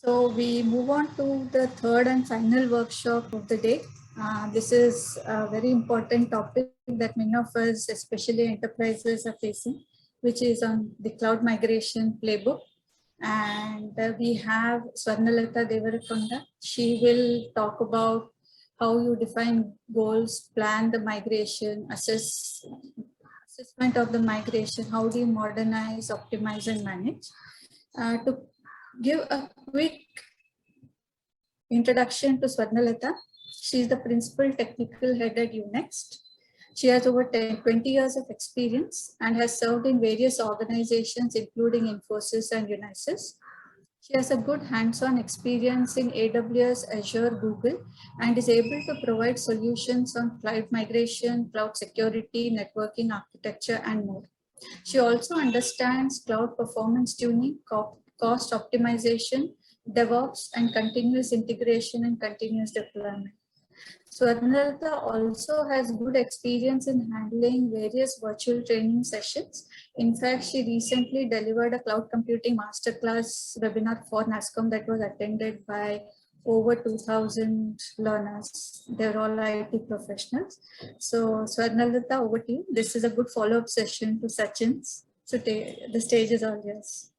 So we move on to the third and final workshop of the day. This is a very important topic that many of us, especially enterprises, are facing, which is on the cloud migration playbook. And we have Swarnalatha Devarakonda. She will talk about how you define goals, plan the migration, assessment of the migration, how do you modernize, optimize, and manage. To give a quick introduction to Swarnalatha, she is the principal technical head at Unext. She has over 20 years of experience and has served in various organizations, including Infosys and Unisys. She has a good hands-on experience in AWS, Azure, Google, and is able to provide solutions on cloud migration, cloud security, networking architecture, and more. She also understands cloud performance tuning, cost optimization, DevOps, and continuous integration and continuous deployment. Swarnalatha also has good experience in handling various virtual training sessions. In fact, she recently delivered a cloud computing masterclass webinar for nasscom that was attended by over 2,000 learners. They're all IT professionals. So Swarnalatha, over to you. This is a good follow-up session to Sachin's. So the stage is all yours.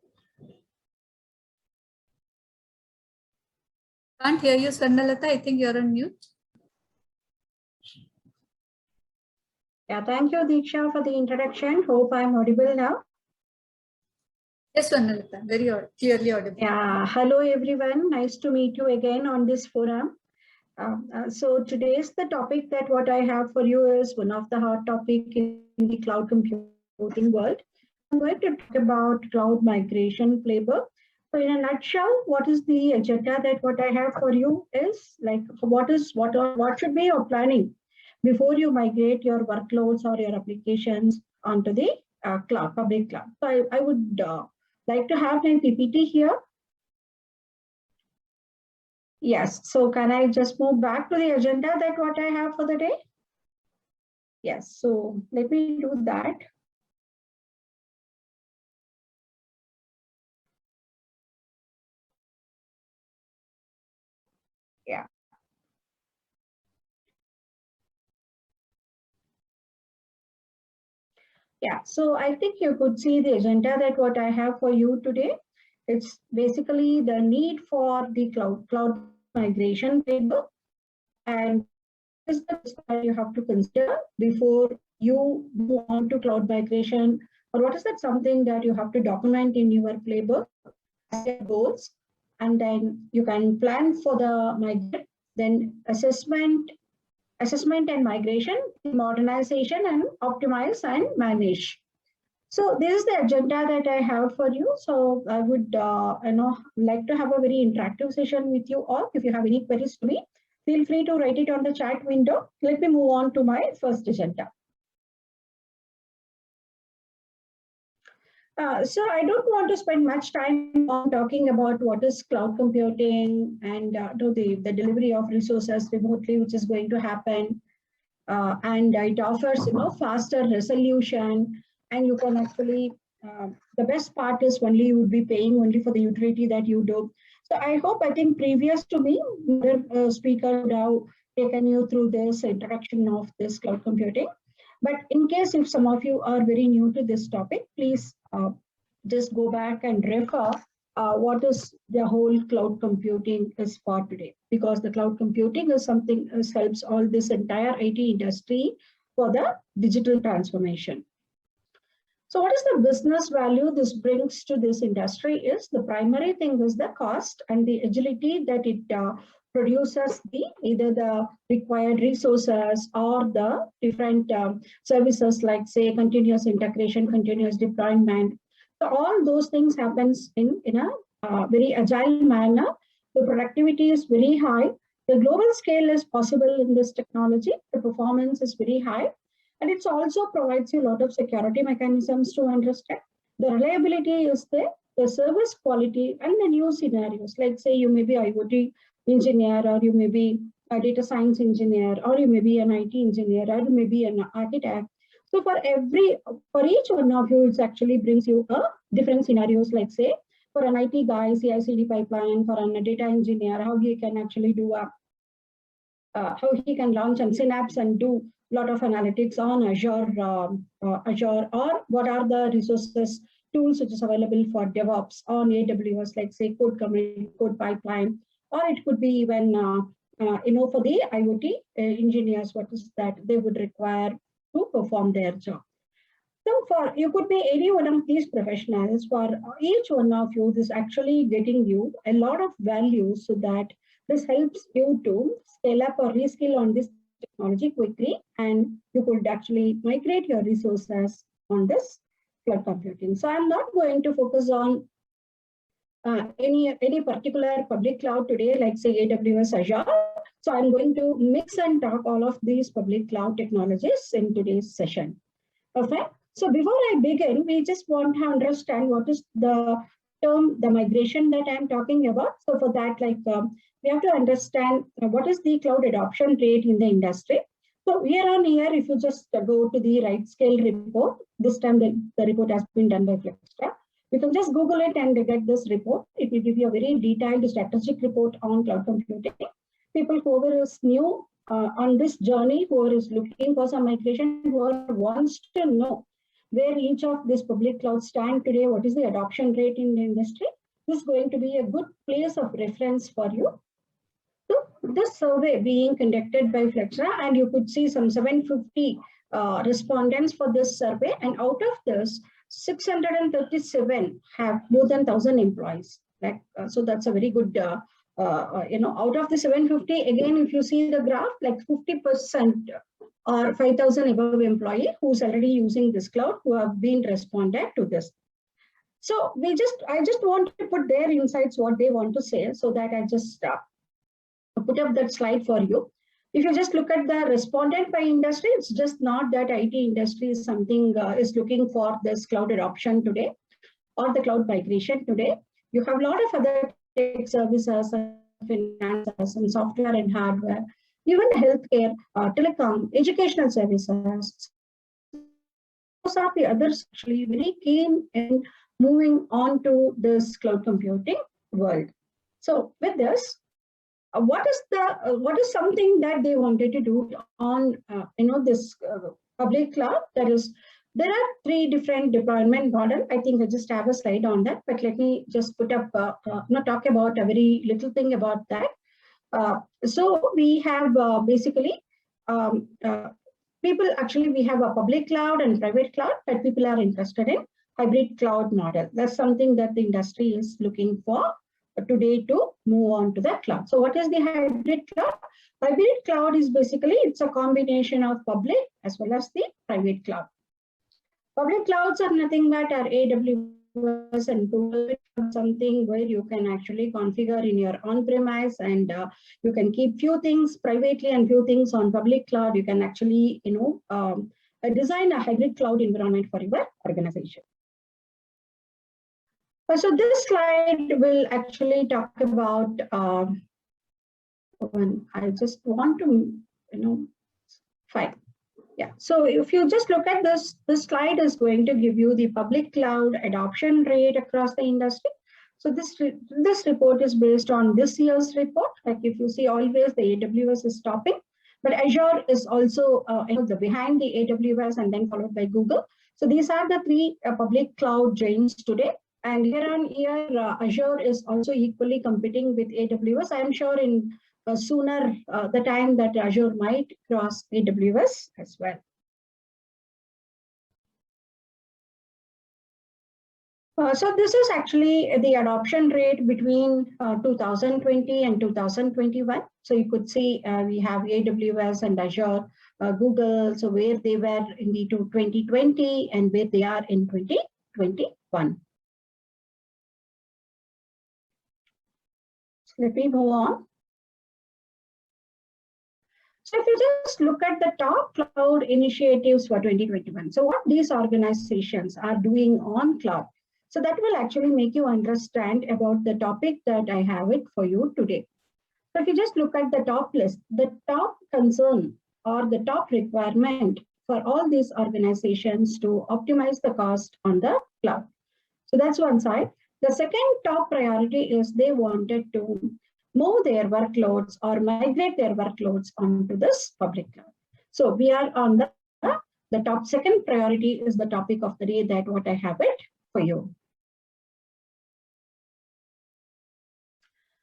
Can't hear you, Swarnalatha. I think you're on mute. Yeah, thank you, Deeksha, for the introduction. Hope I'm audible now. Yes, Swarnalatha, very clearly audible. Yeah, hello everyone. Nice to meet you again on this forum. So today's the topic that what I have for you is one of the hot topic in the cloud computing world. I'm going to talk about cloud migration playbook. So in a nutshell, what is the agenda that what I have for you is like what should be your planning before you migrate your workloads or your applications onto the cloud, public cloud. So I would like to have my PPT here. Yes, so can I just move back to the agenda that what I have for the day? Yes, so let me do that. Yeah. Yeah, so I think you could see the agenda that what I have for you today. It's basically the need for the cloud migration playbook, and is the that you have to consider before you move on to cloud migration, or what is that something that you have to document in your playbook goals, and then you can plan for the migrate, then assessment and migration, modernization, and optimize and manage. So this is the agenda that I have for you. So I would like to have a very interactive session with you all. If you have any queries to me, feel free to write it on the chat window. Let me move on to my first agenda. So I don't want to spend much time on talking about what is cloud computing and the delivery of resources remotely, which is going to happen. And it offers faster resolution, and you can actually the best part is only you would be paying only for the utility that you do. So I think previous to me, the speaker would have taken you through this introduction of this cloud computing. But in case if some of you are very new to this topic, please just go back and refer what is the whole cloud computing is for today, because the cloud computing is something that helps all this entire IT industry for the digital transformation. So what is the business value this brings to this industry is the primary thing is the cost and the agility that it produces either the required resources or the different services like say continuous integration, continuous deployment. So all those things happens in a very agile manner. The productivity is very high. The global scale is possible in this technology. The performance is very high. And it also provides you a lot of security mechanisms to understand. The reliability is there, the service quality, and the new scenarios. Like say you may be IoT engineer, or you may be a data science engineer, or you may be an IT engineer, or you may be an architect. So for each one of you, it actually brings you a different scenarios. Like say, for an IT guy, CI/CD pipeline, for a data engineer, how he can actually do how he can launch and synapse and do a lot of analytics on Azure, or what are the resources, tools which is available for DevOps on AWS, like say code commit, code pipeline, or it could be even for the IoT engineers, what is that they would require to perform their job. So for you could be any one of these professionals. For each one of you, this actually getting you a lot of value, so that this helps you to scale up or reskill on this technology quickly, and you could actually migrate your resources on this cloud computing. So I'm not going to focus on any particular public cloud today, like say AWS, Azure. So I'm going to mix and talk all of these public cloud technologies in today's session. Perfect. So before I begin, we just want to understand what is the term, the migration that I'm talking about. So for that, we have to understand what is the cloud adoption rate in the industry. So year on year, if you just go to the right scale report, this time the report has been done by Flextra. You can just Google it and get this report. It will give you a very detailed strategic report on cloud computing. People whoever is new on this journey, who is looking for some migration, who wants to know where each of these public clouds stand today, what is the adoption rate in the industry, this is going to be a good place of reference for you. So this survey being conducted by Flextra, and you could see some 750 respondents for this survey, and out of this, 637 have more than 1,000 employees. So that's a very good, out of the 750, again, if you see the graph, like 50% or 5,000 above employee who's already using this cloud, who have been responded to this. So I just want to put their insights, what they want to say, so that I just put up that slide for you. If you just look at the respondent by industry, it's just not that IT industry is something is looking for this cloud adoption today or the cloud migration today. You have a lot of other tech services, finances, and software and hardware, even healthcare, telecom, educational services. Those are the others actually very keen in moving on to this cloud computing world. So with this, what is something that they wanted to do on this public cloud? There are 3 different deployment model. I think I just have a slide on that, but let me just put up talk about a very little thing about that. So we have basically people actually, we have a public cloud and private cloud, but people are interested in hybrid cloud model. That's something that the industry is looking for today to move on to the cloud. So what is the hybrid cloud? Hybrid cloud is basically, it's a combination of public as well as the private cloud. Public clouds are nothing but are AWS and Google, something where you can actually configure in your on-premise, and you can keep few things privately and few things on public cloud. You can actually, design a hybrid cloud environment for your organization. So this slide will actually talk about, I just want to, fine. Yeah, so if you just look at this slide is going to give you the public cloud adoption rate across the industry. So this report is based on this year's report. Like if you see, always the AWS is topping, but Azure is also behind the AWS and then followed by Google. So these are the 3 public cloud giants today. And year on year, Azure is also equally competing with AWS. I am sure in sooner the time that Azure might cross AWS as well. So this is actually the adoption rate between 2020 and 2021. So you could see we have AWS and Azure, Google, so where they were in the 2020 and where they are in 2021. So let me move on. So if you just look at the top cloud initiatives for 2021, so what these organizations are doing on cloud, so that will actually make you understand about the topic that I have it for you today. So if you just look at the top list, the top concern or the top requirement for all these organizations to optimize the cost on the cloud. So that's one side. The second top priority is they wanted to move their workloads or migrate their workloads onto this public cloud. So we are on the top second priority is the topic of the day that what I have it for you.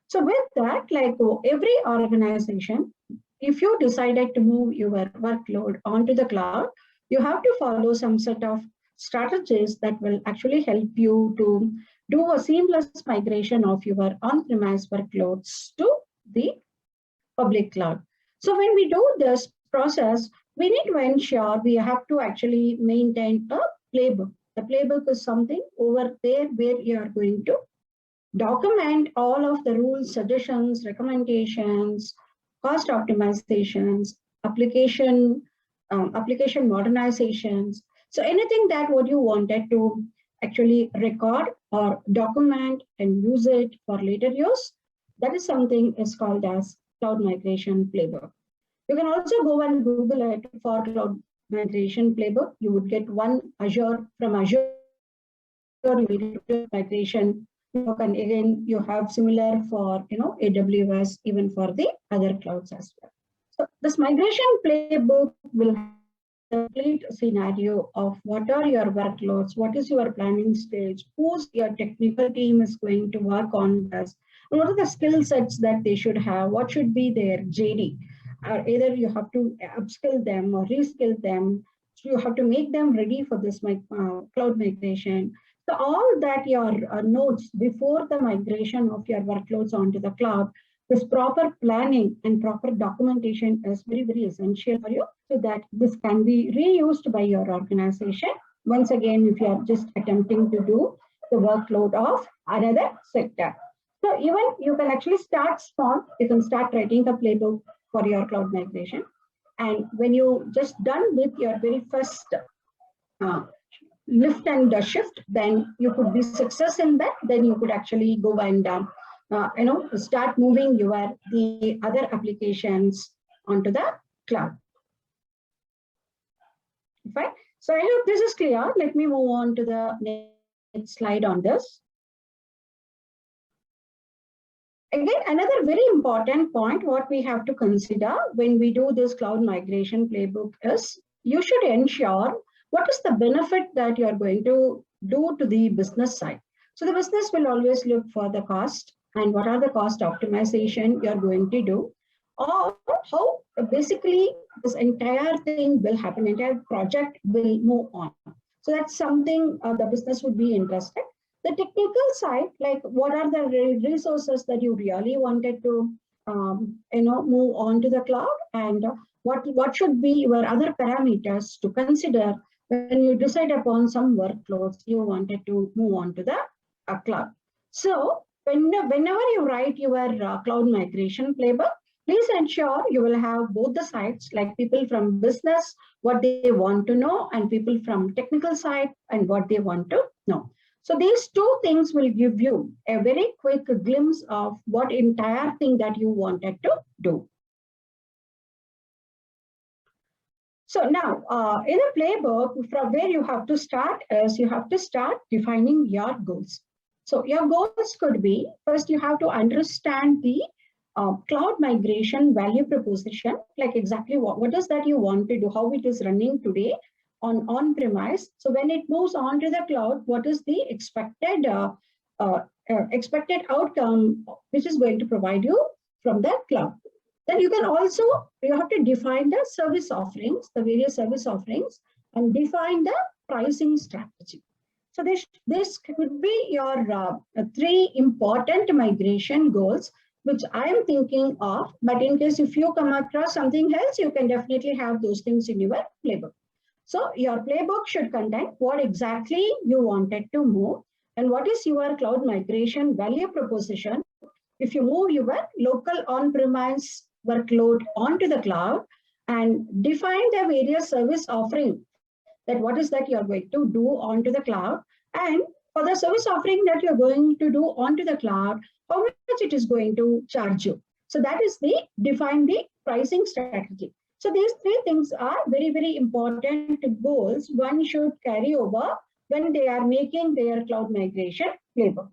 So with that, like every organization, if you decided to move your workload onto the cloud, you have to follow some set of strategies that will actually help you to do a seamless migration of your on-premise workloads to the public cloud. So when we do this process, we need to ensure we have to actually maintain a playbook. The playbook is something over there where you are going to document all of the rules, suggestions, recommendations, cost optimizations, application modernizations. So anything that what you wanted to actually record or document and use it for later use, that is something is called as cloud migration playbook. You can also go and Google it for cloud migration playbook. You would get one Azure from Azure migration. And again, you have similar for AWS, even for the other clouds as well. So this migration playbook will have a complete scenario of what are your workloads, what is your planning stage, who's your technical team is going to work on this, and what are the skill sets that they should have, what should be their JD. Either you have to upskill them or reskill them. So you have to make them ready for this cloud migration. So all that your notes before the migration of your workloads onto the cloud, this proper planning and proper documentation is very, very essential for you so that this can be reused by your organization. Once again, if you are just attempting to do the workload of another sector. So even you can actually start small, you can start writing the playbook for your cloud migration. And when you just done with your very first lift and shift, then you could be success in that. Then you could actually go and start moving the other applications onto the cloud. Fine. So I hope this is clear. Let me move on to the next slide on this. Again, another very important point what we have to consider when we do this cloud migration playbook is you should ensure what is the benefit that you are going to do to the business side. So the business will always look for the cost and what are the cost optimization you are going to do, or how basically this entire thing will happen, entire project will move on. So that's something the business would be interested. The technical side, like what are the resources that you really wanted to move on to the cloud, and what should be your other parameters to consider when you decide upon some workloads you wanted to move on to the cloud. So whenever you write your cloud migration playbook, please ensure you will have both the sides, like people from business, what they want to know, and people from technical side and what they want to know. So these two things will give you a very quick glimpse of what entire thing that you wanted to do. So now in a playbook, from where you have to start is you have to start defining your goals. So your goals could be, first you have to understand the cloud migration value proposition, like exactly what is that you want to do, how it is running today on-premise. So when it moves on to the cloud, what is the expected outcome which is going to provide you from that cloud. Then you have to define the service offerings, the various service offerings, and define the pricing strategy. So this could be your three important migration goals, which I am thinking of. But in case if you come across something else, you can definitely have those things in your playbook. So your playbook should contain what exactly you wanted to move and what is your cloud migration value proposition. If you move your local on-premise workload onto the cloud and define the various service offering, that what is that you're going to do onto the cloud, and for the service offering that you're going to do onto the cloud, how much it is going to charge you. So that is define the pricing strategy. So these three things are very, very important goals one should carry over when they are making their cloud migration playbook.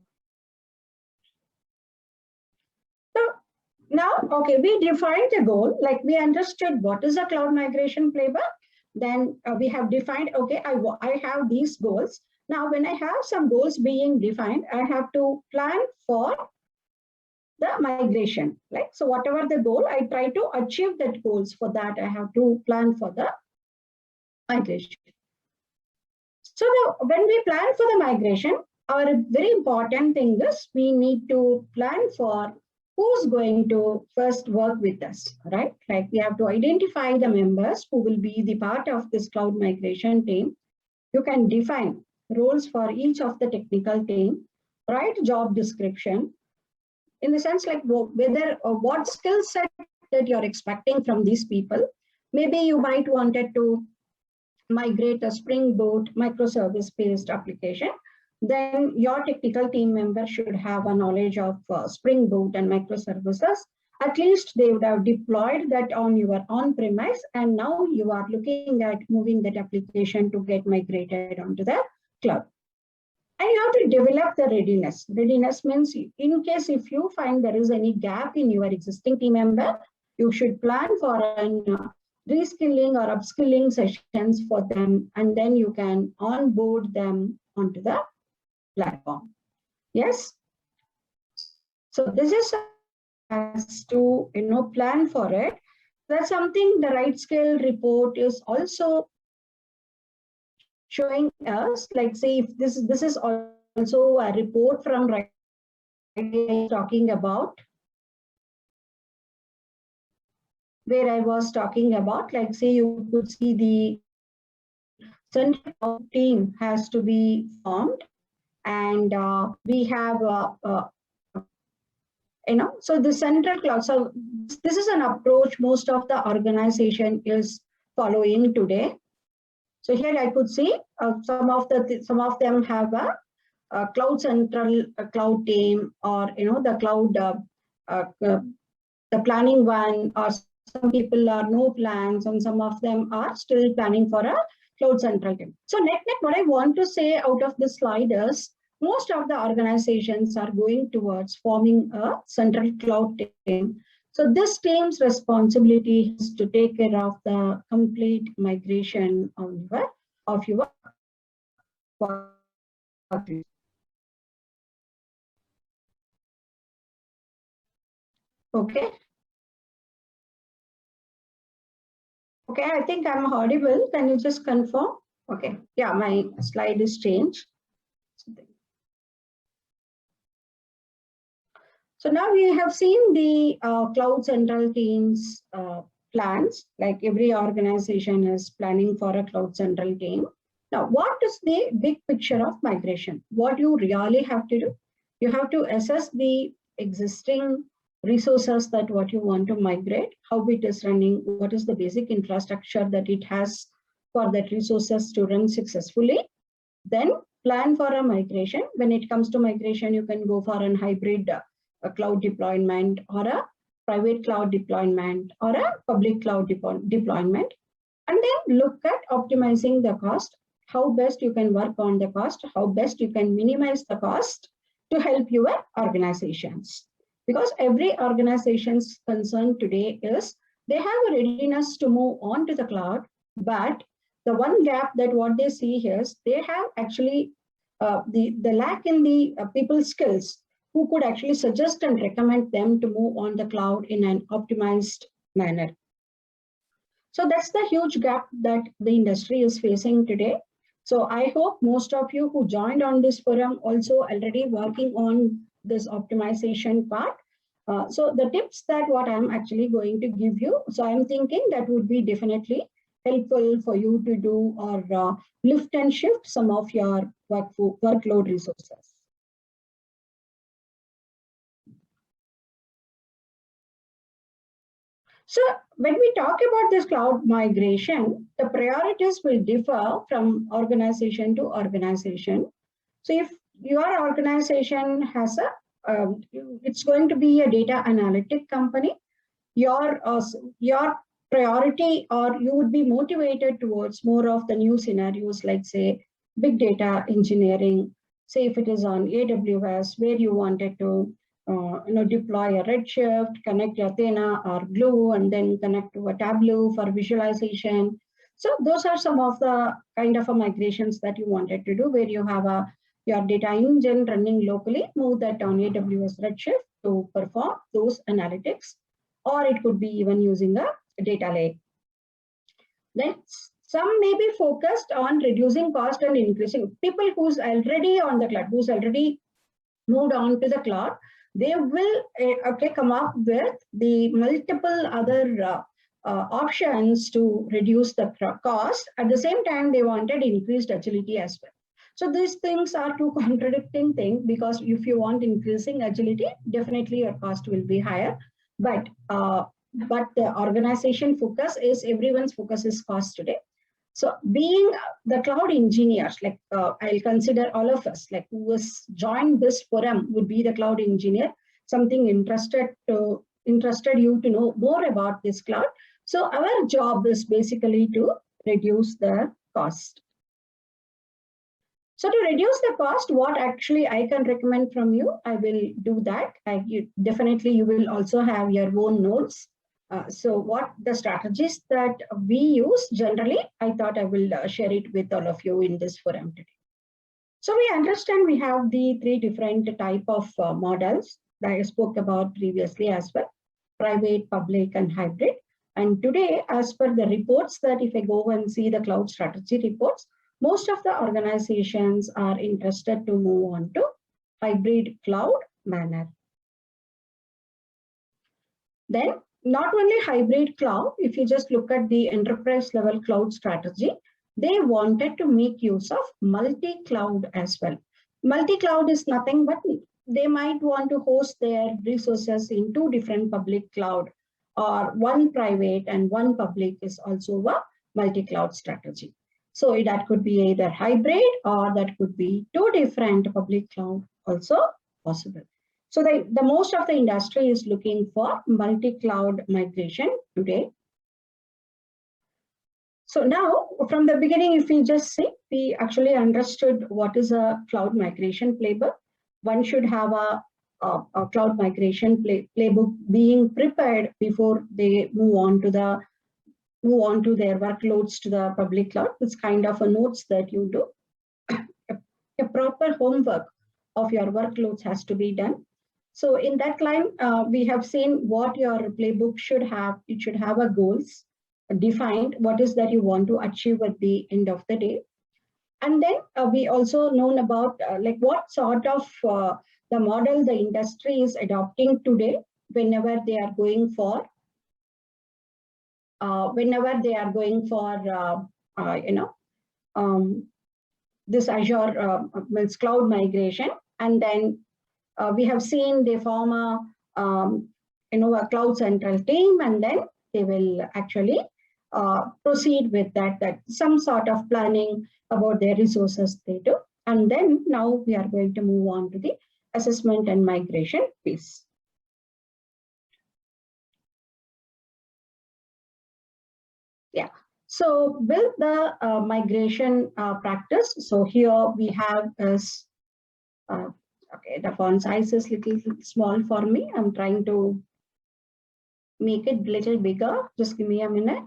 now, okay, we defined the goal, like we understood what is a cloud migration playbook. Then we have defined, okay, I have these goals. Now, when I have some goals being defined, I have to plan for the migration, right? So whatever the goal, I try to achieve that goals. For that, I have to plan for the migration. So when we plan for the migration, our very important thing is we need to plan for who's going to first work with us, right? Like we have to identify the members who will be the part of this cloud migration team. You can define roles for each of the technical team, write job description, in the sense like whether what skill set that you're expecting from these people. Maybe you might wanted to migrate a Spring Boot microservice-based application. Then your technical team member should have a knowledge of Spring Boot and microservices. At least they would have deployed that on your on-premise, and now you are looking at moving that application to get migrated onto the cloud. And you have to develop the readiness. Readiness means in case if you find there is any gap in your existing team member, you should plan for an reskilling or upskilling sessions for them, and then you can onboard them onto the platform. Yes. So this is has to plan for it. That's something the right scale report is also showing us. Like say if this is also a report from right talking about, where I was talking about, like say you could see the central team has to be formed, and we have so the central cloud. So this is an approach most of the organization is following today. So here I could see some of them have a cloud central cloud team, or the cloud the planning one, or some people are no plans, and some of them are still planning for a cloud central team. So net, what I want to say out of this slide is most of the organizations are going towards forming a central cloud team. So this team's responsibility is to take care of the complete migration of your okay. Okay, I think I'm audible. Can you just confirm? Okay, yeah, my slide is changed. So now we have seen the Cloud Central team's plans, like every organization is planning for a Cloud Central team. Now, what is the big picture of migration? What you really have to do? You have to assess the existing resources that what you want to migrate, how it is running, what is the basic infrastructure that it has for that resources to run successfully. Then plan for a migration. When it comes to migration, you can go for a hybrid a cloud deployment, or a private cloud deployment, or a public cloud deployment, and then look at optimizing the cost, how best you can work on the cost, how best you can minimize the cost to help your organizations. Because every organization's concern today is they have a readiness to move on to the cloud, but the one gap that what they see here is they have actually the lack in the people skills who could actually suggest and recommend them to move on the cloud in an optimized manner. So that's the huge gap that the industry is facing today. So I hope most of you who joined on this forum also already working on this optimization part. So the tips that what I'm actually going to give you, so I'm thinking that would be definitely helpful for you to do or lift and shift some of your workload resources. So when we talk about this cloud migration, the priorities will differ from organization to organization. So if your organization has it's going to be a data analytic company, your priority, or you would be motivated towards more of the new scenarios, like say big data engineering, say if it is on AWS, where you wanted to deploy a Redshift, connect Athena or Glue, and then connect to a Tableau for visualization. So those are some of the kind of migrations that you wanted to do, where you have your data engine running locally, move that on AWS Redshift to perform those analytics, or it could be even using a data lake. Then some may be focused on reducing cost and increasing. People who's already on the cloud, who's already moved on to the cloud, they will come up with the multiple other options to reduce the cost. At the same time, they wanted increased agility as well. So these things are two contradicting things, because if you want increasing agility, definitely your cost will be higher. But the organization focus is, everyone's focus is cost today. So being the cloud engineers, like I'll consider all of us, like who has joined this forum would be the cloud engineer, something interested you to know more about this cloud. So our job is basically to reduce the cost. So to reduce the cost, what actually I can recommend from you, I will do that. Definitely you will also have your own notes. So what the strategies that we use generally, I thought I will share it with all of you in this forum today. So we understand we have the three different type of models that I spoke about previously as well: private, public, and hybrid. And today, as per the reports, that if I go and see the cloud strategy reports, most of the organizations are interested to move on to hybrid cloud manner. Then not only hybrid cloud, if you just look at the enterprise level cloud strategy, they wanted to make use of multi-cloud as well. Multi-cloud is nothing but they might want to host their resources in two different public cloud, or one private and one public is also a multi-cloud strategy. So that could be either hybrid, or that could be two different public cloud also possible. So the most of the industry is looking for multi-cloud migration today. So now, from the beginning, if we just see, we actually understood what is a cloud migration playbook. One should have a cloud migration playbook being prepared before they move on to their workloads to the public cloud. It's kind of a notes that you do. A proper homework of your workloads has to be done. So in that line, we have seen what your playbook should have. It should have a goals defined, what is that you want to achieve at the end of the day. And then we also known about like what sort of the model the industry is adopting today whenever they are going for this Azure means cloud migration. And then we have seen they form a cloud central team, and then they will actually proceed with that some sort of planning about their resources they do. And then now we are going to move on to the assessment and migration piece. Yeah. So build the migration practice. So here we have is okay, the font size is little small for me. I'm trying to make it a little bigger. Just give me a minute.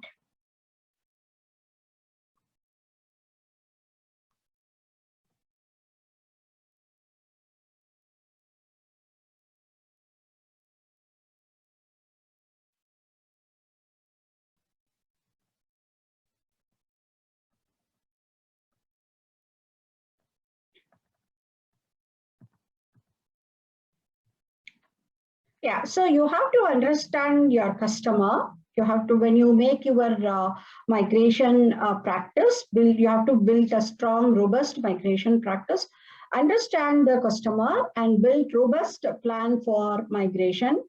Yeah, so you have to understand your customer. You have to, when you make your migration practice, you have to build a strong, robust migration practice, understand the customer and build robust plan for migration,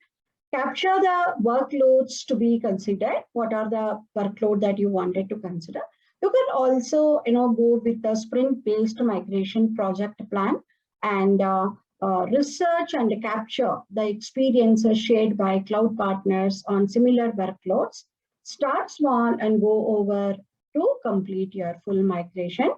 capture the workloads to be considered. What are the workload that you wanted to consider? You can also, go with the sprint-based migration project plan and research and capture the experiences shared by cloud partners on similar workloads. Start small and go over to complete your full migration.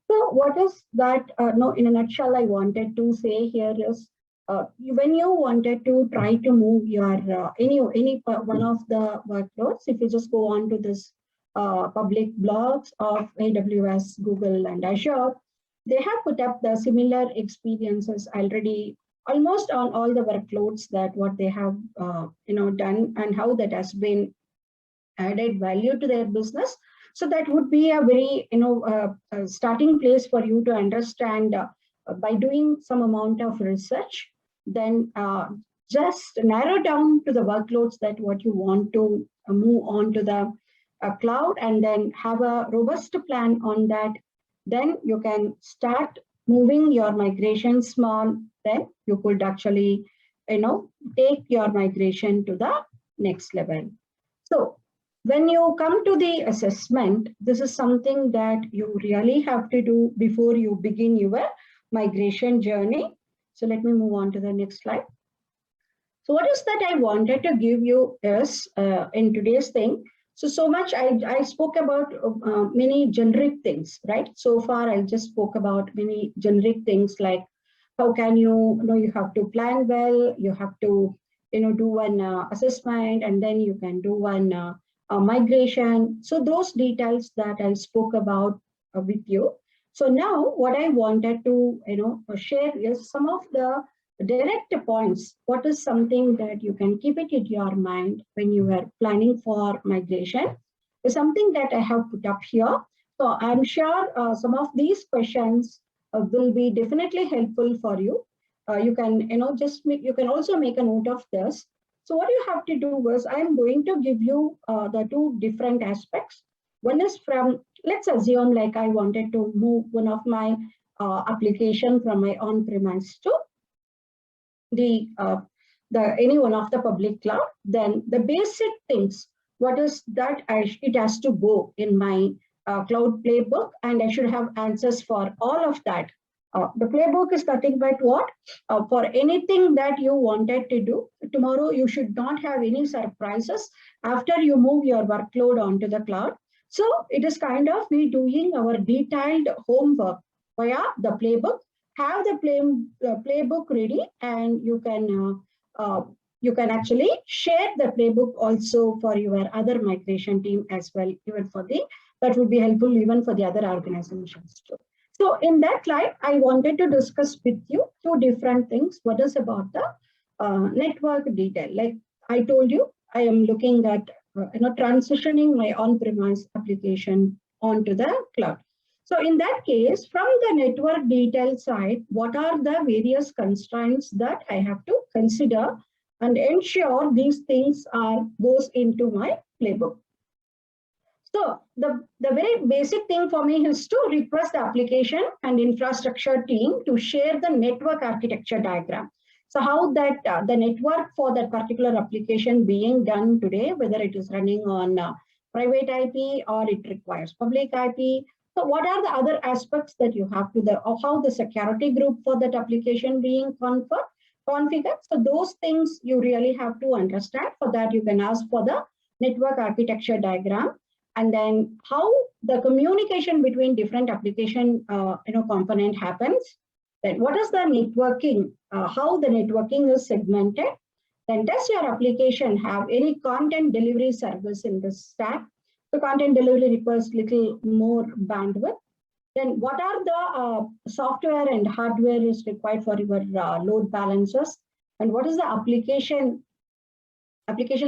So what is that? No, in a nutshell, I wanted to say here is when you wanted to try to move your one of the workloads, if you just go on to this public blogs of AWS, Google, and Azure, they have put up the similar experiences already, almost on all the workloads that what they have done and how that has been added value to their business. So that would be a very starting place for you to understand by doing some amount of research, then just narrow down to the workloads that what you want to move on to the cloud, and then have a robust plan on that. Then you can start moving your migration small. Then you could actually take your migration to the next level. So when you come to the assessment, this is something that you really have to do before you begin your migration journey. So let me move on to the next slide. So what is that I wanted to give you is in today's thing. So much I spoke about many generic things, right? So far I just spoke about many generic things like how can you have to plan well, you have to do one assessment, and then you can do one migration. So those details that I spoke about with you. So now what I wanted to share is some of the direct points. What is something that you can keep it in your mind when you are planning for migration is something that I have put up here. So I'm sure some of these questions will be definitely helpful for you. You can you can also make a note of this. So what you have to do is I'm going to give you the two different aspects. One is from, let's assume like I wanted to move one of my application from my on-premise to the any one of the public cloud. Then the basic things, what is that it has to go in my cloud playbook, and I should have answers for all of that. The playbook is nothing but what? For anything that you wanted to do tomorrow, you should not have any surprises after you move your workload onto the cloud. So it is kind of we doing our detailed homework via the playbook. Have the playbook ready, and you can actually share the playbook also for your other migration team as well, even for that would be helpful even for the other organizations too. So in that slide, I wanted to discuss with you two different things. What is about the network detail? Like I told you, I am looking at transitioning my on-premise application onto the cloud. So in that case, from the network detail side, what are the various constraints that I have to consider and ensure these things goes into my playbook? So the very basic thing for me is to request the application and infrastructure team to share the network architecture diagram. So how that the network for that particular application being done today, whether it is running on private IP or it requires public IP. So what are the other aspects that you have to or how the security group for that application being configured? So those things you really have to understand. For that, you can ask for the network architecture diagram. And then how the communication between different application component happens. Then what is the networking, how the networking is segmented. Then does your application have any content delivery service in the stack? So content delivery requires little more bandwidth. Then what are the software and hardware is required for your load balancers? And what is the application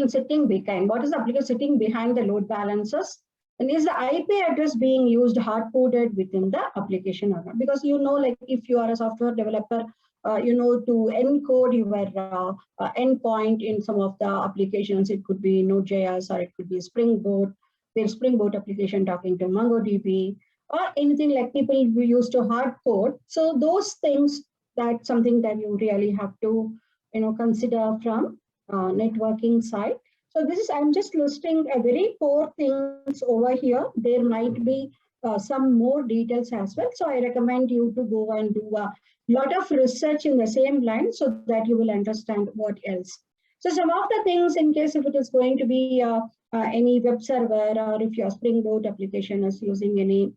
sitting behind? What is the application sitting behind the load balancers? And is the IP address being used hard-coded within the application or not? Because like if you are a software developer, to encode your endpoint in some of the applications, it could be Node.js or it could be Spring Boot, where Spring Boot application talking to MongoDB, or anything like people who used to hard code. So those things, that's something that you really have to consider from networking side. So I'm just listing a very core things over here. There might be some more details as well. So I recommend you to go and do a lot of research in the same line so that you will understand what else. So some of the things, in case if it is going to be any web server, or if your Spring Boot application is using any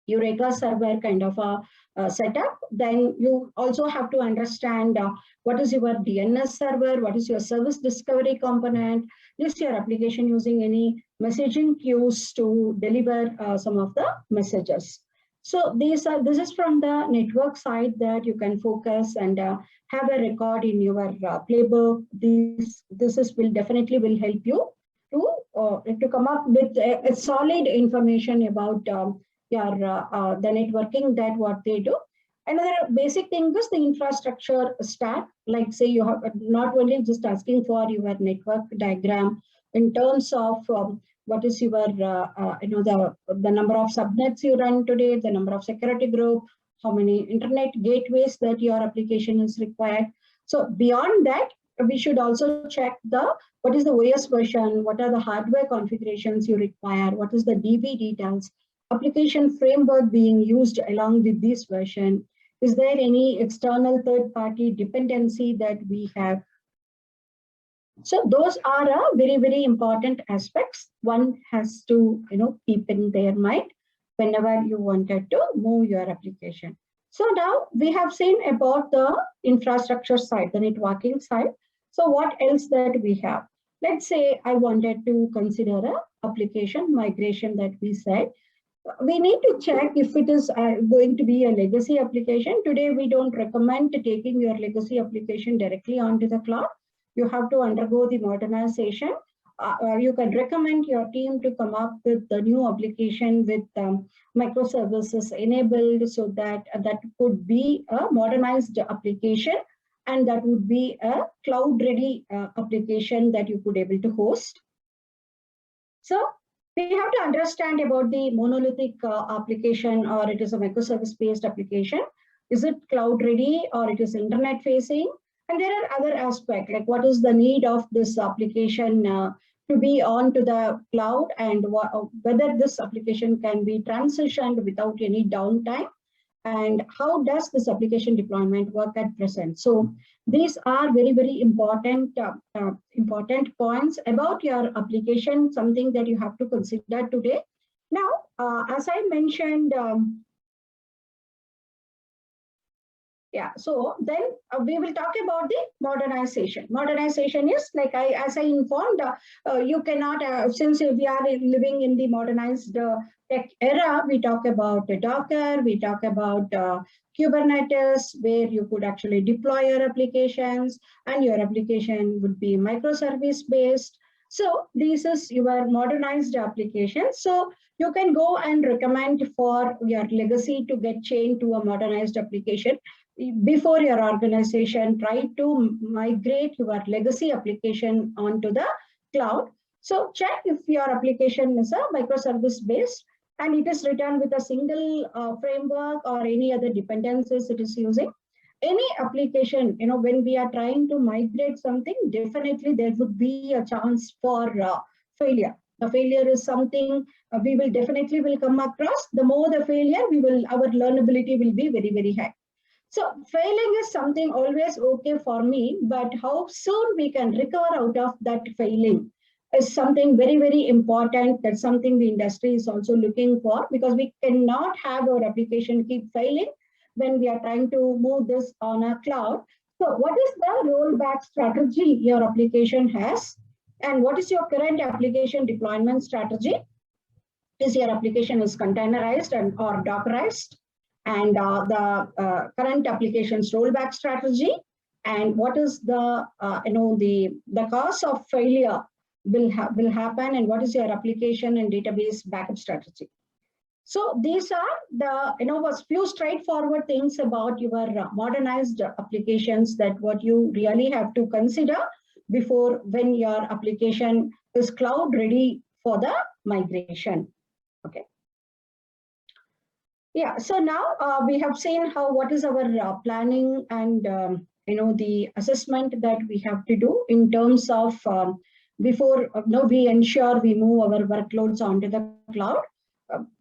Eureka server kind of a setup. Then you also have to understand what is your DNS server, what is your service discovery component, is your application using any messaging queues to deliver some of the messages. So this is from the network side that you can focus and have a record in your playbook. Will definitely will help you to come up with a solid information about the networking, that what they do. Another basic thing is the infrastructure stack. Like say you have not only just asking for your network diagram in terms of what is your the number of subnets you run today, the number of security group, how many internet gateways that your application is required. So beyond that, we should also check what is the OS version, what are the hardware configurations you require, what is the DB details, application framework being used along with this version. Is there any external third-party dependency that we have? So those are very, very important aspects one has to keep in their mind whenever you wanted to move your application. So now we have seen about the infrastructure side, the networking side. So what else that we have? Let's say I wanted to consider a application migration that we said. We need to check if it is going to be a legacy application. Today, we don't recommend taking your legacy application directly onto the cloud. You have to undergo the modernization. You can recommend your team to come up with the new application with microservices enabled, so that that could be a modernized application, and that would be a cloud-ready application that you could able to host. So we have to understand about the monolithic application, or it is a microservice-based application. Is it cloud-ready or it is internet-facing? And there are other aspects, like what is the need of this application to be onto the cloud, and whether this application can be transitioned without any downtime, and how does this application deployment work at present. So these are very, very important important points about your application, something that you have to consider today. Now, as I mentioned, so then we will talk about the modernization. Modernization is like as I informed, you cannot, since we are living in the modernized tech era, we talk about Docker, we talk about Kubernetes, where you could actually deploy your applications, and your application would be microservice based. So this is your modernized application. So you can go and recommend for your legacy to get changed to a modernized application. Before your organization try to migrate your legacy application onto the cloud. So check if your application is a microservice based and it is written with a single framework or any other dependencies it is using. Any application, when we are trying to migrate something, definitely there would be a chance for failure. The failure is something we will definitely will come across. The more the failure, our learnability will be very, very high. So failing is something always okay for me, but how soon we can recover out of that failing is something very, very important. That's something the industry is also looking for, because we cannot have our application keep failing when we are trying to move this on a cloud. So what is the rollback strategy your application has? And what is your current application deployment strategy? Is your application is containerized or Dockerized? And the current application's rollback strategy, and what is the the cause of failure will happen, and what is your application and database backup strategy. So these are the few straightforward things about your modernized applications, that what you really have to consider before when your application is cloud ready for the migration. Okay. Yeah, so now we have seen what is our planning and the assessment that we have to do in terms of before we ensure we move our workloads onto the cloud.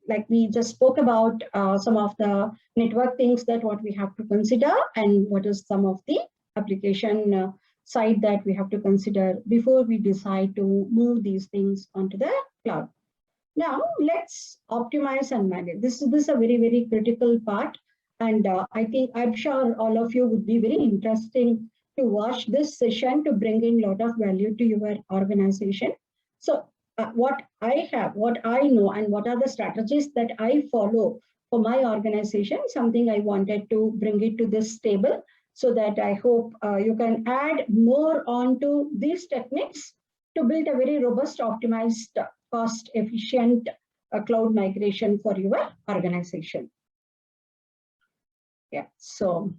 Like we just spoke about some of the network things that what we have to consider, and what is some of the application side that we have to consider before we decide to move these things onto the cloud. Now let's optimize and manage. This is a very, very critical part. And I'm sure all of you would be very interesting to watch this session to bring in a lot of value to your organization. So what I know, and what are the strategies that I follow for my organization, something I wanted to bring it to this table so that I hope you can add more onto these techniques to build a very robust, optimized, cost efficient cloud migration for your organization. Yeah, so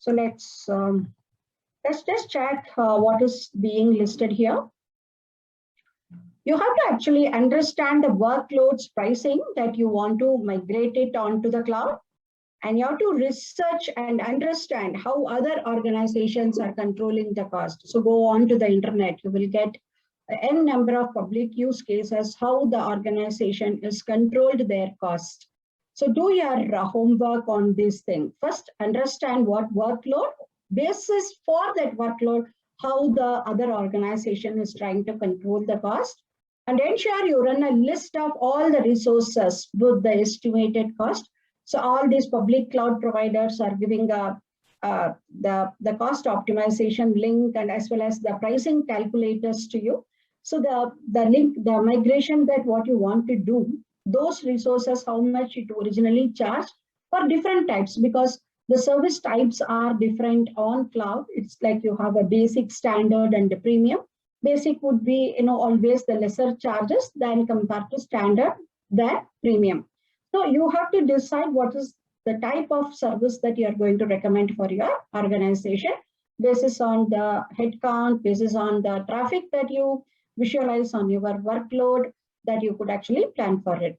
let's just check what is being listed here. You have to actually understand the workloads pricing that you want to migrate it onto the cloud, and you have to research and understand how other organizations are controlling the cost. So go on to the internet, you will get n number of public use cases, how the organization is controlled their cost. So do your homework on this thing. First, understand what workload, basis for that workload, how the other organization is trying to control the cost, and ensure you run a list of all the resources with the estimated cost. So all these public cloud providers are giving the cost optimization link, and as well as the pricing calculators to you. So the link, the migration that what you want to do, those resources, how much it originally charged for different types, because the service types are different on cloud. It's like you have a basic, standard, and a premium. Basic would be, always the lesser charges than compared to standard, than premium. So you have to decide what is the type of service that you are going to recommend for your organization, basis on the headcount, basis on the traffic that you visualize, on your workload that you could actually plan for it.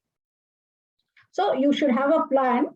So you should have a plan,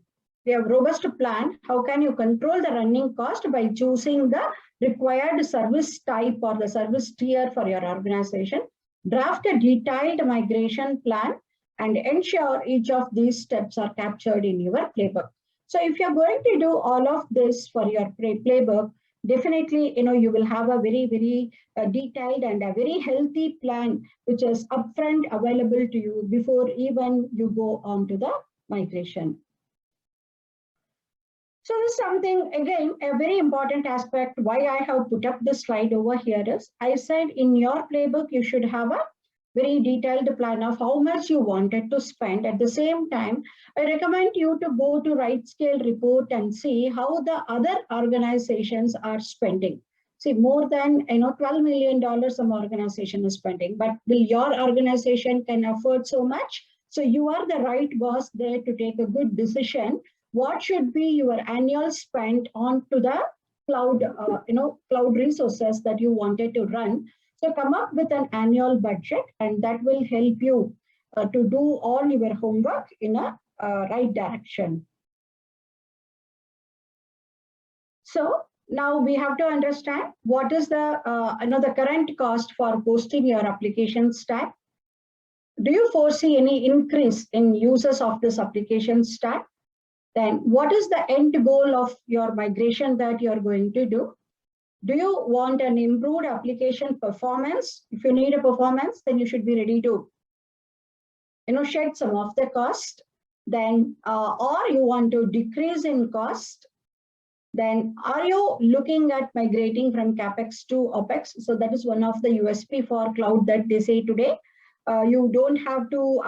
a robust plan. How can you control the running cost? By choosing the required service type or the service tier for your organization. Draft a detailed migration plan and ensure each of these steps are captured in your playbook. So if you're going to do all of this for your playbook, definitely, you will have a very, very detailed and a very healthy plan, which is upfront available to you before even you go on to the migration. So this is something, again, a very important aspect why I have put up this slide over here is, I said in your playbook, you should have a very detailed plan of how much you wanted to spend. At the same time, I recommend you to go to right scale report and see how the other organizations are spending. See, more than $12 million some organization is spending, but will your organization can afford so much? So you are the right boss there to take a good decision. What should be your annual spend on to the cloud, cloud resources that you wanted to run? So come up with an annual budget, and that will help you to do all your homework in a right direction. So now we have to understand what is the the current cost for hosting your application stack. Do you foresee any increase in users of this application stack? Then what is the end goal of your migration that you're going to do? Do you want an improved application performance? If you need a performance, then you should be ready to, shed some of the cost. Then, or you want to decrease in cost. Then, are you looking at migrating from capex to opex? So that is one of the USP for cloud that they say today. You don't have to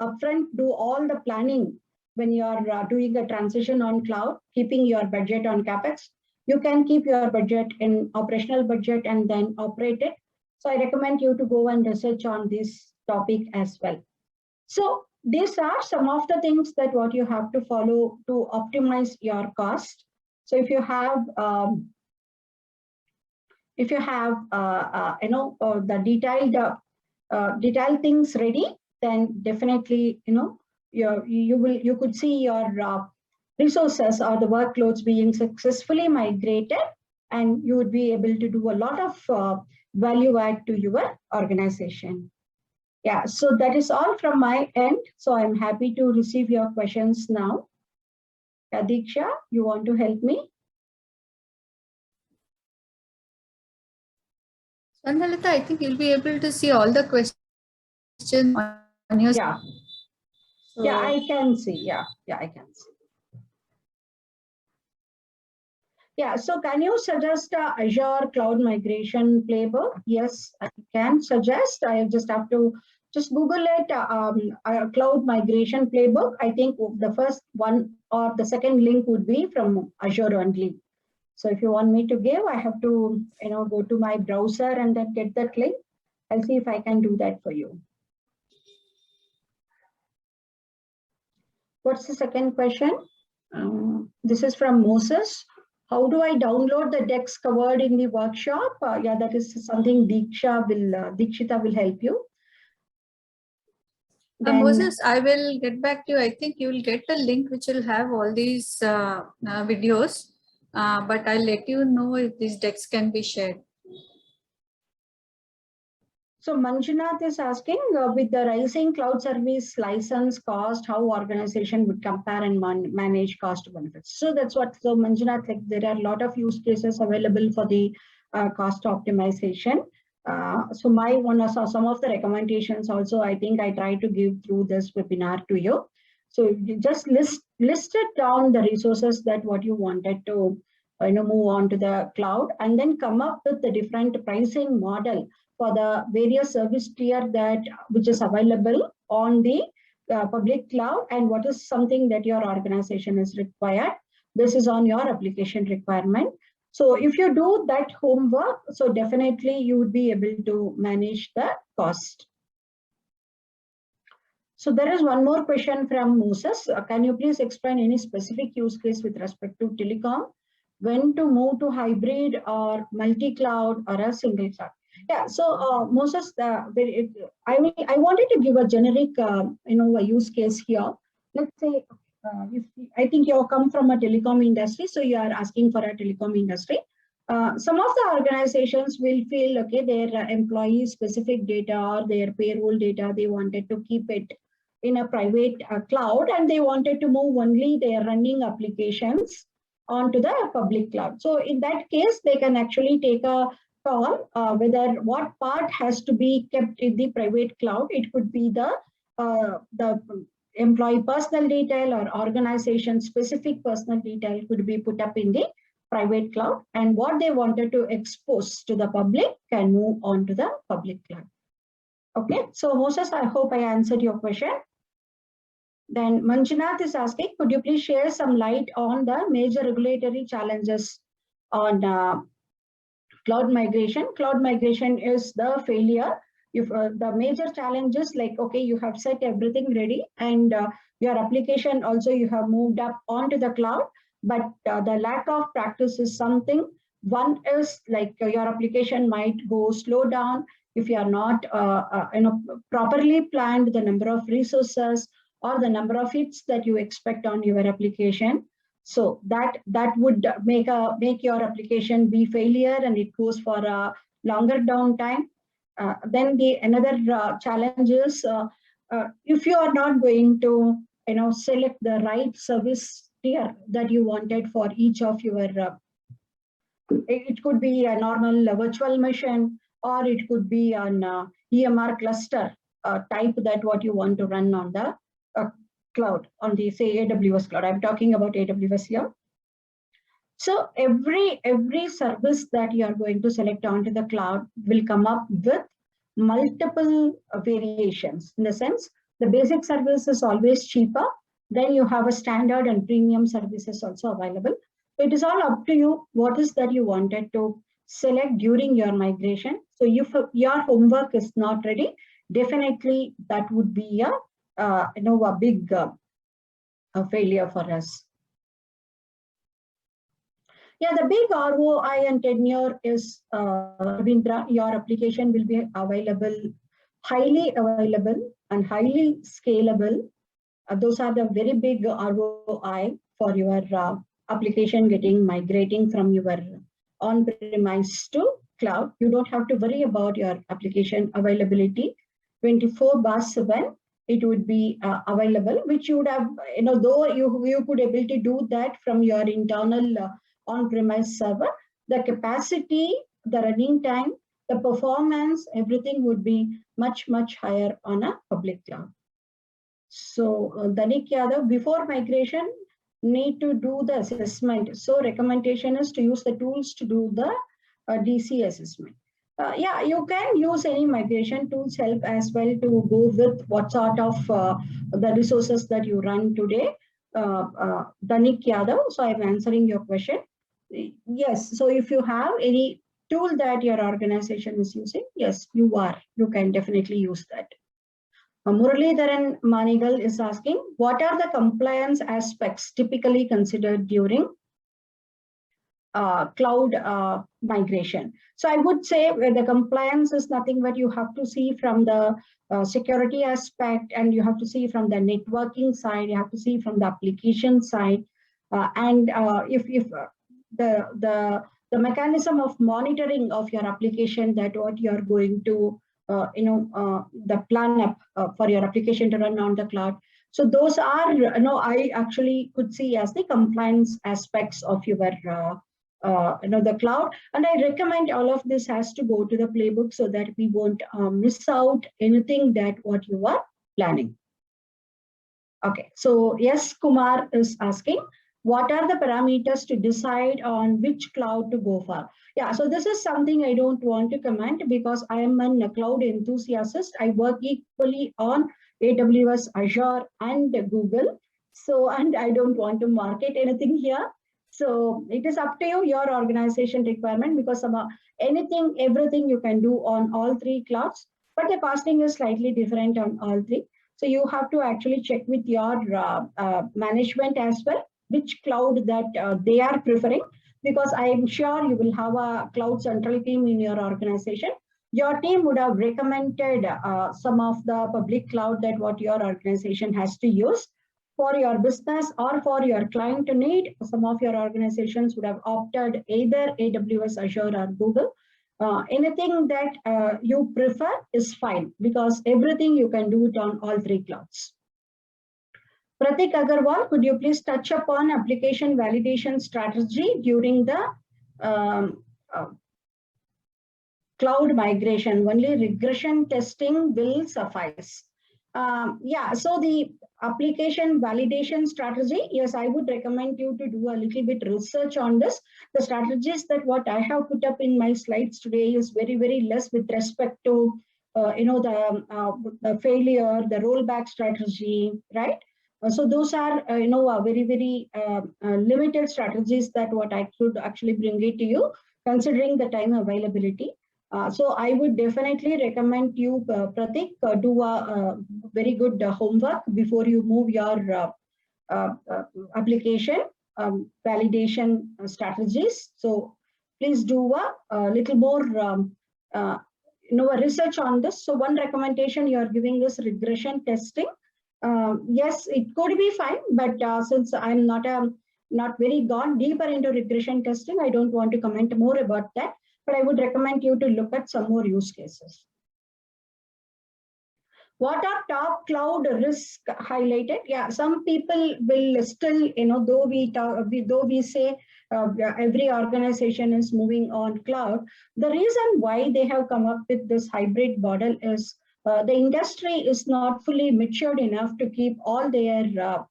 upfront do all the planning when you are doing a transition on cloud, keeping your budget on capex. You can keep your budget in operational budget and then operate it. So I recommend you to go and research on this topic as well. So these are some of the things that what you have to follow to optimize your cost. So if you have the detailed things ready, then definitely you could see your resources or the workloads being successfully migrated, and you would be able to do a lot of value add to your organization. Yeah, so that is all from my end. So I'm happy to receive your questions now. Diksha, you want to help me? Swarnalatha, I think you'll be able to see all the questions question on your. Yeah. So, Yeah, I can see. Yeah, I can see. Yeah, so can you suggest Azure Cloud Migration Playbook? Yes, I can suggest. I just have to just Google it, Cloud Migration Playbook. I think the first one or the second link would be from Azure only. So if you want me to give, I have to, go to my browser and then get that link. I'll see if I can do that for you. What's the second question? This is from Moses. How do I download the decks covered in the workshop? Yeah, that is something Dikshita will help you. Then, Moses, I will get back to you. I think you will get a link which will have all these videos, but I'll let you know if these decks can be shared. So Manjunath is asking, with the rising cloud service license cost, how organization would compare and manage cost benefits. So that's what, so Manjunath, like there are a lot of use cases available for the cost optimization. So some of the recommendations also, I think I try to give through this webinar to you. So you just list it down the resources that what you wanted to move on to the cloud, and then come up with the different pricing model for the various service tier which is available on the public cloud, and what is something that your organization is required. This is on your application requirement. So if you do that homework, so definitely you would be able to manage the cost. So there is one more question from Moses. Can you please explain any specific use case with respect to telecom? When to move to hybrid or multi-cloud or a single cloud? Yeah, so Moses, I wanted to give a generic, a use case here. Let's say, I think you come from a telecom industry, so you are asking for a telecom industry. Some of the organizations will feel, okay, their employee specific data or their payroll data, they wanted to keep it in a private cloud, and they wanted to move only their running applications onto the public cloud. So in that case, they can actually take a call whether what part has to be kept in the private cloud. It could be the employee personal detail or organization specific personal detail could be put up in the private cloud, and what they wanted to expose to the public can move on to the public cloud. Okay, so Moses, I hope I answered your question. Then Manjunath is asking, could you please share some light on the major regulatory challenges on cloud migration? Cloud migration is the failure. If the major challenges, like, okay, you have set everything ready, and your application also you have moved up onto the cloud, but the lack of practice is something. One is like your application might go slow down if you are not properly planned the number of resources or the number of hits that you expect on your application. So that would make your application be failure, and it goes for a longer downtime. Then another challenge is if you are not going to select the right service tier that you wanted for each of your. It could be a normal virtual machine, or it could be an EMR cluster type that what you want to run on the cloud, on the, say, AWS cloud. I'm talking about AWS here. So every service that you are going to select onto the cloud will come up with multiple variations. In the sense, the basic service is always cheaper. Then you have a standard and premium services also available. So it is all up to you what is that you wanted to select during your migration. So if your homework is not ready, definitely that would be a big failure for us. Yeah, the big ROI and tenure is, Ravindra, your application will be available, highly available and highly scalable. Those are the very big ROI for your application migrating from your on-premise to cloud. You don't have to worry about your application availability. 24/7, it would be available, which you would have, though you could able to do that from your internal on-premise server, the capacity, the running time, the performance, everything would be much, much higher on a public cloud. So Danik Yadav, before migration, need to do the assessment. So recommendation is to use the tools to do the DC assessment. Yeah, you can use any migration tools help as well to go with what sort of the resources that you run today. Danik Yadav, so I'm answering your question. Yes, so if you have any tool that your organization is using, yes, you can definitely use that. Muralidharan Manigal is asking, what are the compliance aspects typically considered during cloud migration? So I would say the compliance is nothing but you have to see from the security aspect, and you have to see from the networking side, you have to see from the application side, and if the mechanism of monitoring of your application, that what you are going to the plan up for your application to run on the cloud. So those are, I actually could see as the compliance aspects of your, the cloud. And I recommend all of this has to go to the playbook so that we won't miss out anything that what you are planning. Okay, so yes, Kumar is asking, what are the parameters to decide on which cloud to go for? Yeah, so this is something I don't want to comment because I am a cloud enthusiast. I work equally on AWS, Azure, and Google. So, and I don't want to market anything here. So it is up to you, your organization requirement, because everything you can do on all three clouds, but the costing is slightly different on all three. So you have to actually check with your management as well, which cloud that they are preferring, because I am sure you will have a cloud central team in your organization. Your team would have recommended some of the public cloud that what your organization has to use for your business or for your client to need. Some of your organizations would have opted either AWS, Azure, or Google. Anything that you prefer is fine, because everything you can do it on all three clouds. Pratik Agarwal, could you please touch upon application validation strategy during the cloud migration? Only regression testing will suffice. Yeah, so the application validation strategy, yes, I would recommend you to do a little bit research on this. The strategies that what I have put up in my slides today is very, very less with respect to, the failure, the rollback strategy, right? So those are, very, very limited strategies that what I could actually bring it to you, considering the time availability. So I would definitely recommend you, Pratik, do a very good homework before you move your application validation strategies. So please do a little more research on this. So one recommendation you are giving is regression testing. Yes, it could be fine, but since I'm not very gone deeper into regression testing, I don't want to comment more about that. But I would recommend you to look at some more use cases. What are top cloud risks highlighted? Yeah, some people will still, though we say every organization is moving on cloud, the reason why they have come up with this hybrid model is the industry is not fully matured enough to keep all their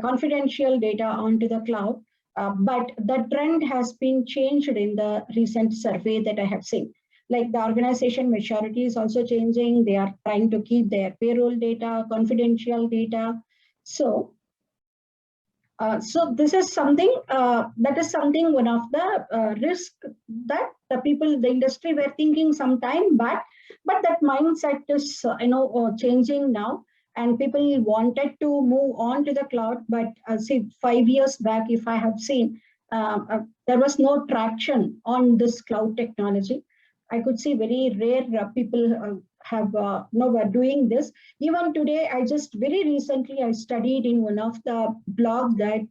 confidential data onto the cloud. But the trend has been changed in the recent survey that I have seen. Like the organization maturity is also changing. They are trying to keep their payroll data, confidential data. So this is something one of the risk that the industry were thinking some time back, but that mindset is changing now, and people wanted to move on to the cloud. But see, 5 years back, if I have seen, there was no traction on this cloud technology. I could see very rare people were doing this. Even today, very recently I studied in one of the blog that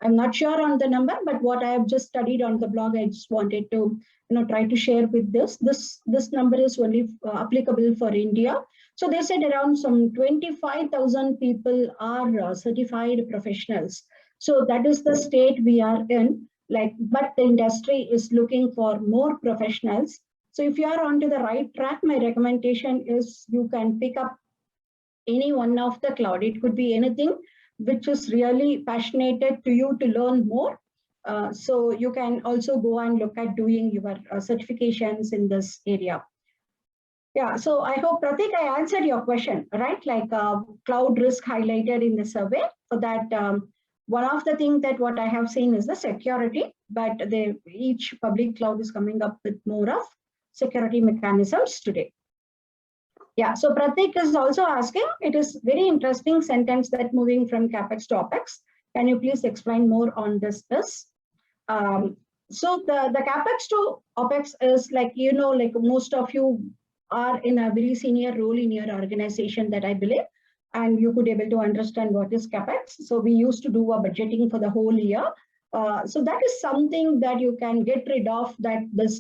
I'm not sure on the number, but what I have just studied on the blog, I just wanted to try to share with this. This number is only applicable for India. So they said around some 25,000 people are certified professionals. So that is the state we are in. But the industry is looking for more professionals. So if you are onto the right track, my recommendation is you can pick up any one of the cloud. It could be anything which is really passionate to you to learn more. So you can also go and look at doing your certifications in this area. Yeah, so I hope, Pratik, I answered your question, right? Like cloud risk highlighted in the survey. For that, one of the things that what I have seen is the security, but each public cloud is coming up with more of security mechanisms today. Yeah, so Pratik is also asking, it is very interesting sentence that moving from capex to opex. Can you please explain more on this? So the capex to opex is like, like most of you are in a very senior role in your organization that I believe, and you could able to understand what is capex. So we used to do a budgeting for the whole year. So that is something that you can get rid of, that this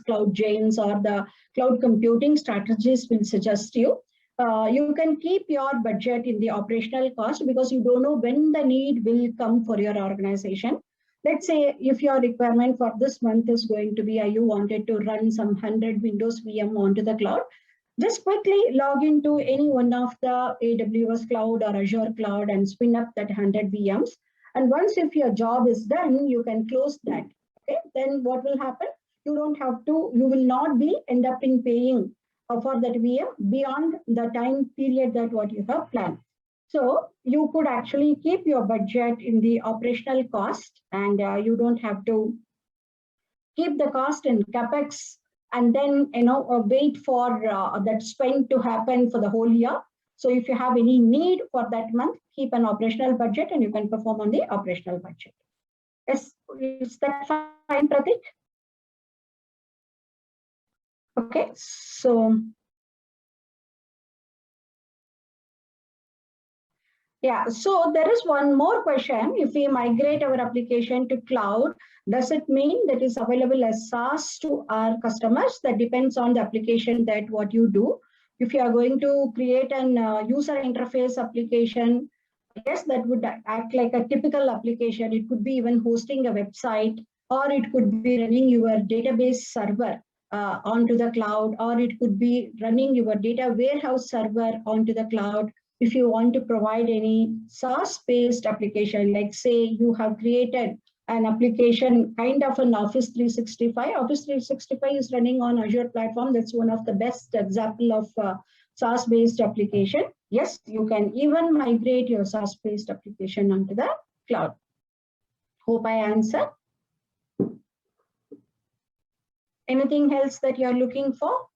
cloud giants or the cloud computing strategies will suggest you. You can keep your budget in the operational cost because you don't know when the need will come for your organization. Let's say if your requirement for this month is going to be, you wanted to run some 100 Windows VM onto the cloud, just quickly log into any one of the AWS cloud or Azure cloud and spin up that 100 VMs. And once if your job is done, you can close that. Okay, then what will happen? You will not be end up in paying for that VM beyond the time period that what you have planned. So you could actually keep your budget in the operational cost, and you don't have to keep the cost in capex and then wait for that spend to happen for the whole year. So if you have any need for that month, keep an operational budget and you can perform on the operational budget. Is that fine, Pratik? Okay, so yeah, so there is one more question. If we migrate our application to cloud, does it mean that is available as SaaS to our customers? That depends on the application that what you do. If you are going to create an user interface application, yes, that would act like a typical application. It could be even hosting a website, or it could be running your database server onto the cloud, or it could be running your data warehouse server onto the cloud. If you want to provide any SaaS-based application, like say you have created an application kind of an Office 365. Office 365 is running on Azure platform. That's one of the best example of SaaS-based application. Yes, you can even migrate your SaaS-based application onto the cloud. Hope I answered. Anything else that you're looking for?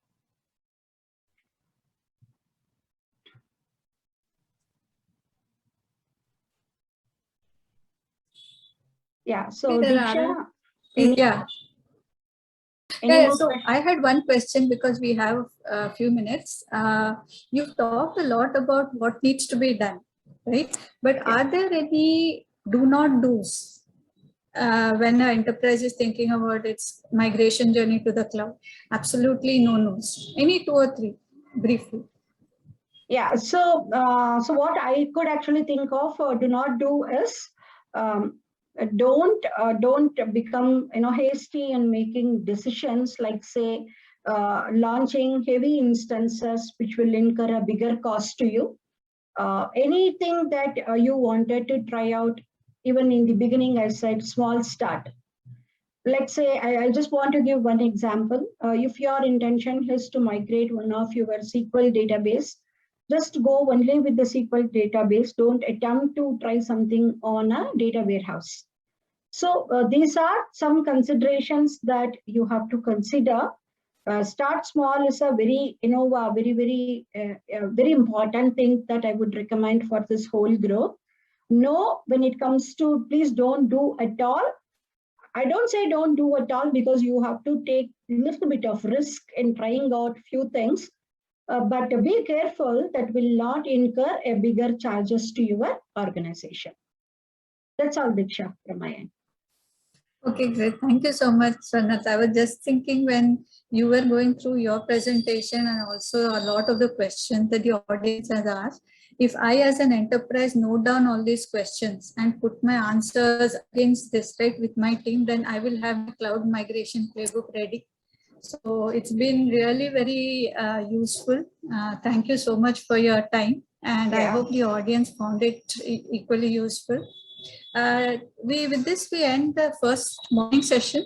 Yeah, so Diksha, so I had one question because we have a few minutes. You've talked a lot about what needs to be done, right? But are there any do not do's when an enterprise is thinking about its migration journey to the cloud? Absolutely no no's. Any 2 or 3 briefly. Yeah, so what I could actually think of do not do is don't become hasty in making decisions, like say launching heavy instances which will incur a bigger cost to you. Anything that you wanted to try out, even in the beginning, I said small start. Let's say I just want to give one example. If your intention is to migrate one of your SQL database, just go only with the SQL database. Don't attempt to try something on a data warehouse. So these are some considerations that you have to consider. Start small is a very, very important thing that I would recommend for this whole growth. No, when it comes to, please don't do at all. I don't say don't do at all, because you have to take a little bit of risk in trying out few things. But be careful that will not incur a bigger charges to your organization. That's all, Diksha, from my end. Okay, great. Thank you so much, Swarnalatha. I was just thinking when you were going through your presentation and also a lot of the questions that the audience has asked, if I as an enterprise note down all these questions and put my answers against this, right, with my team, then I will have a cloud migration playbook ready. So it's been really very useful. Thank you so much for your time. And I hope the audience found it equally useful. With this, we end the first morning session.